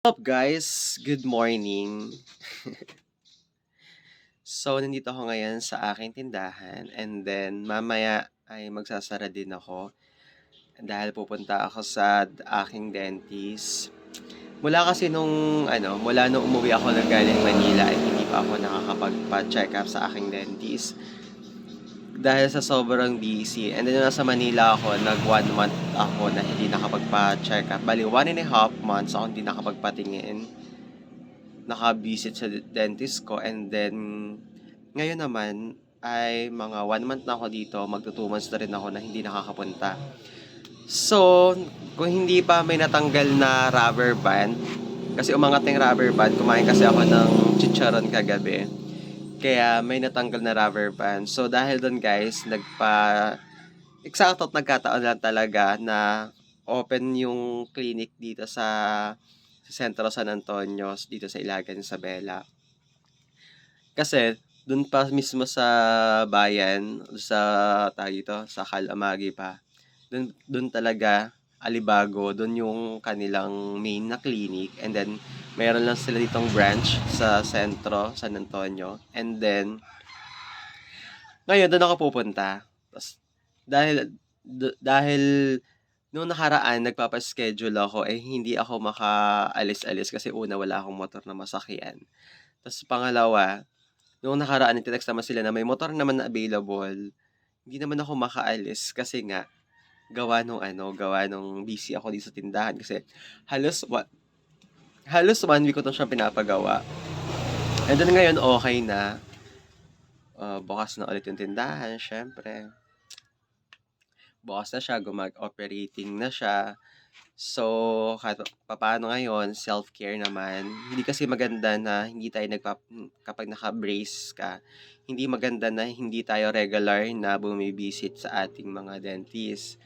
Up guys? Good morning. So, nandito ako ngayon sa aking tindahan and then mamaya ay magsasara din ako dahil pupunta ako sa aking dentist. Mula nung umuwi ako ng galing Manila ay hindi pa ako nakakapagpa-check up sa aking dentist dahil sa sobrang busy. And then nung nasa Manila ako, nag 1 month ako na hindi nakapagpa-check up. Bali, 1.5 months ako hindi nakapagpatingin, naka-visit sa dentist ko, and then ngayon naman ay mga 1 month na ako dito, magto 2 months na rin ako na hindi nakakapunta. So, kung hindi pa may natanggal na rubber band, kasi umangat na yung rubber band, kumain kasi ako ng chicharon kagabi, kaya may natanggal na rubber band. So, dahil doon guys, eksakto at nagkataon lang talaga na open yung clinic dito sa Sentro San Antonio, dito sa Ilagan, Isabela. Kasi dun pa mismo sa bayan, sa Calamagi pa. Dun talaga, Alibago, dun yung kanilang main na clinic, and then mayroon lang sila ditong branch sa Sentro San Antonio. And then ngayon doon ako pupunta. Tas dahil nung nakaraan nagpapa-schedule ako, hindi ako makaalis-alis kasi una wala akong motor na masakyan. Tas pangalawa, nung nakaraan nagte-text naman sila na may motor naman na available. Hindi naman ako makaalis kasi nga gawa nung busy ako dito sa tindahan kasi halos halos 1 week ko 'to siyang pinapagawa. And then ngayon okay na, bukas na ulit yung tindahan siyempre. Bukas na siya, operating na siya. So, kahit papaano ngayon, self-care naman. Hindi kasi maganda na hindi tayo kapag naka-brace ka, hindi maganda na hindi tayo regular na bumibisit sa ating mga dentist.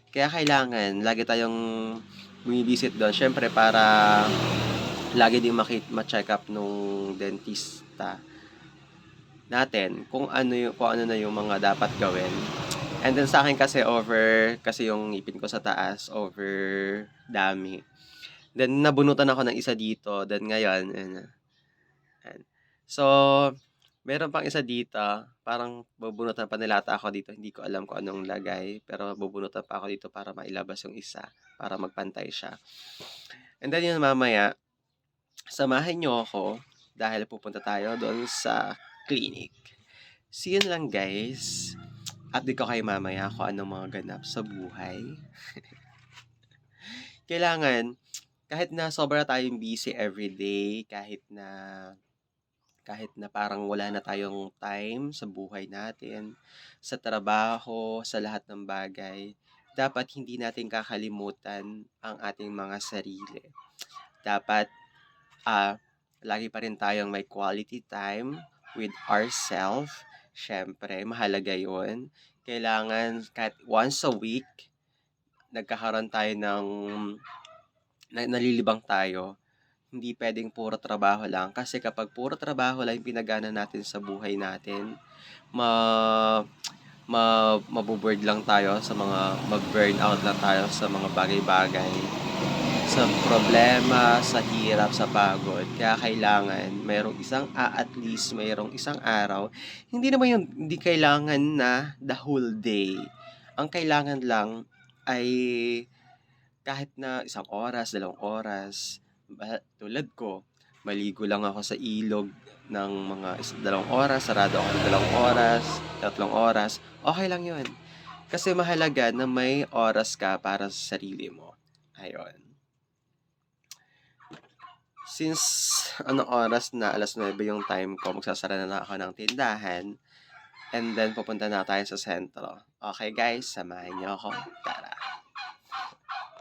Kaya kailangan lagi tayong bumibisit doon. Syempre para lagi din ma-check up nung dentista natin kung ano na yung mga dapat gawin. And then sa akin kasi yung ngipin ko sa taas, over dami. Then nabunutan ako ng isa dito, then ngayon ayan. So, meron pang isa dito, parang bubunutan pa nila ata ako dito, hindi ko alam kung anong lagay, pero bubunutan pa ako dito para mailabas yung isa, para magpantay siya. And then yun mamaya, samahan niyo ako dahil pupunta tayo doon sa clinic. See you lang guys. Update ko kayo mamaya kung anong mga ganap sa buhay. Kailangan, kahit na sobra tayong busy everyday, kahit na parang wala na tayong time sa buhay natin, sa trabaho, sa lahat ng bagay, dapat hindi natin kakalimutan ang ating mga sarili. Dapat, lagi pa rin tayong may quality time with ourselves. Siyempre, mahalaga yun. Kailangan kahit once a week, nagkakaroon tayo nalilibang tayo. Hindi pwedeng puro trabaho lang. Kasi kapag puro trabaho lang yung pinagana natin sa buhay natin, mabuboard lang tayo mag-burn out lang tayo sa mga bagay-bagay, sa problema, sa hirap, sa pagod. Kaya kailangan at least mayroong isang araw. Hindi kailangan na the whole day. Ang kailangan lang ay kahit na 1 oras, 2 oras. Tulad ko, maligo lang ako sa ilog ng mga 2 oras, sarado ako ng 2 oras, 3 oras. Okay lang yun. Kasi mahalaga na may oras ka para sa sarili mo. Ayun. Since anong oras na, 9:00 yung time ko, magsasara na ako ng tindahan. And then, pupunta na tayo sa sentro. Okay guys, samahan niyo ako. Tara.